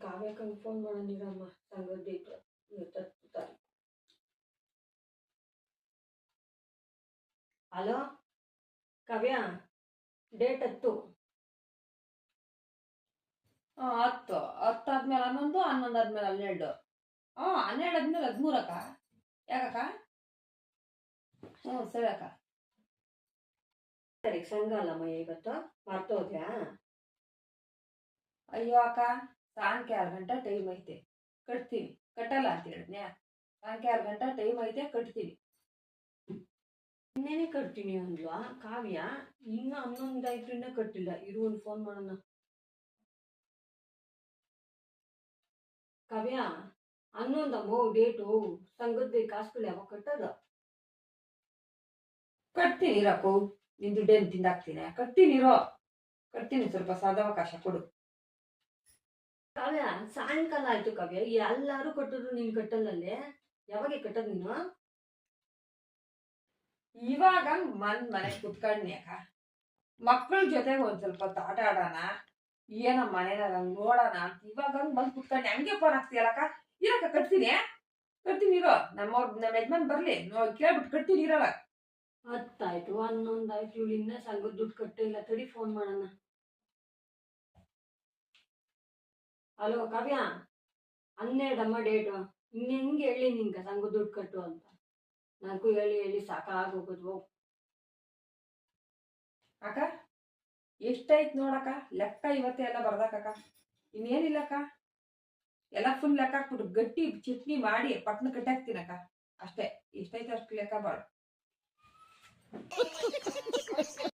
ಕಾವ್ಯಕ್ಕಂಗೆ phone ಮಾಡೋಣಿರಮ್ಮ ಸಂಘದ date 10 ತಾರೀಕು. Hello ಕಾವ್ಯ, date 10. 10 ಆದ್ಮೇಲೆ 11, 11 ಆದ್ಮೇಲೆ 12. 12 ಆದ್ಮೇಲೆ 13 ಅಕ್ಕ. ಯಾಕಕ್ಕ? ಸರಿ ಅಕ್ಕ. ಸರಿ, ಸಂಘ ಅಲ್ಲಮ್ಮ ಇವತ್ತು, ಮರ್ತೋದ್ಯಾ? ಅಯ್ಯೋ ಅಕ್ಕ, ಸಾಯಂಕಾಲ 6 ಗಂಟೆ ಟೈಮ್ ಐತೆ, ಕಟ್ತೀನಿ. ಕಟ್ಟಲ್ಲ ಅಂತ ಹೇಳಿದ್ನ್ಯಾ? ಸಾಯಂಕಾಲ 6 ಗಂಟೆ ಟೈಮ್ ಐತೆ, ಕಟ್ತೀನಿ. ಇನ್ನೇನೆ ಕಟ್ತೀನಿ ಅಂದ್ವಾ ಕಾವ್ಯ? ಇನ್ನು 11 ಆಯ್ತು, ಇನ್ನೂ ಕಟ್ಟಿಲ್ಲ. ಇರು, ಒಂದು ಫೋನ್ ಮಾಡೋಣ. ಕಾವ್ಯ, 11 ಅಮ್ಮ ಡೇಟು. ಸಂಘದ ಕಾಸುಗಳು ಯಾವಾಗ ಕಟ್ಟೋದು? ಕಟ್ತೀನಿ ಇರಪ್ಪು, ನಿನ್ ದುಡ್ಡೇನು ತಿಂದಾಕ್ತೀನಿ. ಕಟ್ತೀನಿ ಇರೋ, ಕಟ್ತೀನಿ. ಸ್ವಲ್ಪ ಸದಾವಕಾಶ ಕೊಡು. ಕಾವ್ಯ, ಸಾಯಂಕಾಲ ಆಯ್ತು ಕಾವ್ಯ, ಎಲ್ಲಾರು ಕಟ್ಟಿದ್ರು ನೀನ್ ಕಟ್ಟಲ್ಲಲ್ಲೇ. ಯಾವಾಗ ಕಟ್ಟದ್ ನೀನು? ಇವಾಗ ಮನೆ ಕುತ್ಕೊಂಡ್ನಿ ಅಕ್ಕ. ಮಕ್ಕಳ ಜೊತೆಗೆ ಒಂದ್ ಸ್ವಲ್ಪ ಹೊತ್ತು ಆಟ ಆಡೋಣ, ಏನೋ ಮನೇನಾಗ ಹಂಗ್ ನೋಡೋಣ ಅಂತ ಇವಾಗ ಬಂದ್ ಕುತ್ಕೊಂಡ್ನಿ. ಹಂಗೆ ಫೋನ್ ಹಾಕ್ತೀಯಲ್ಲಕ್ಕ? ಇರಕ್ಕ, ಕಟ್ತೀನಿ ಇರೋ. ನಮ್ಮ ಯಜಮಾನ್ ಬರ್ಲಿ, ಕೇಳ್ಬಿಟ್ಟು ಕಟ್ತೀನಿ ಇರಲ್ಲ. 10 ಆಯ್ತು, 11 ಆಯ್ತು, ಇವಳು ಇನ್ನ ಸಂಘದ ದುಡ್ಡು ಕಟ್ಟೇ ಇಲ್ಲ. ತಡಿ, ಫೋನ್ ಮಾಡೋಣ. ಹಲೋ ಕಾವ್ಯ, 12 ಅಮ್ಮ ಡೇಟು. ಇನ್ನೆಂಗೆ ಹೇಳಿ ನಿನ್ಗೆ ಸಂಘದ ದುಡ್ಡು ಕಟ್ಟು ಅಂತ? ನನಗೂ ಹೇಳಿ ಹೇಳಿ ಸಾಕಾಗೋಗೋದು. ಅಕ್ಕ, ಎಷ್ಟಾಯ್ತು ನೋಡಕ್ಕ ಲೆಕ್ಕ. ಇವತ್ತೇ ಎಲ್ಲ ಬರ್ದಾಕಕ್ಕ, ಇನ್ನೇನಿಲ್ಲಕ್ಕ. ಎಲ್ಲ ಫುಲ್ ಲೆಕ್ಕ ಹಾಕ್ಬಿಟ್ಟು ಗಟ್ಟಿ ಚಟ್ನಿ ಮಾಡಿ ಪಟ್ನ ಕಟ್ಟಾಕ್ತೀನಕ್ಕ. ಅಷ್ಟೇ, ಎಷ್ಟೈತೆ ಅಷ್ಟು ಲೆಕ್ಕ ಬಾಳು.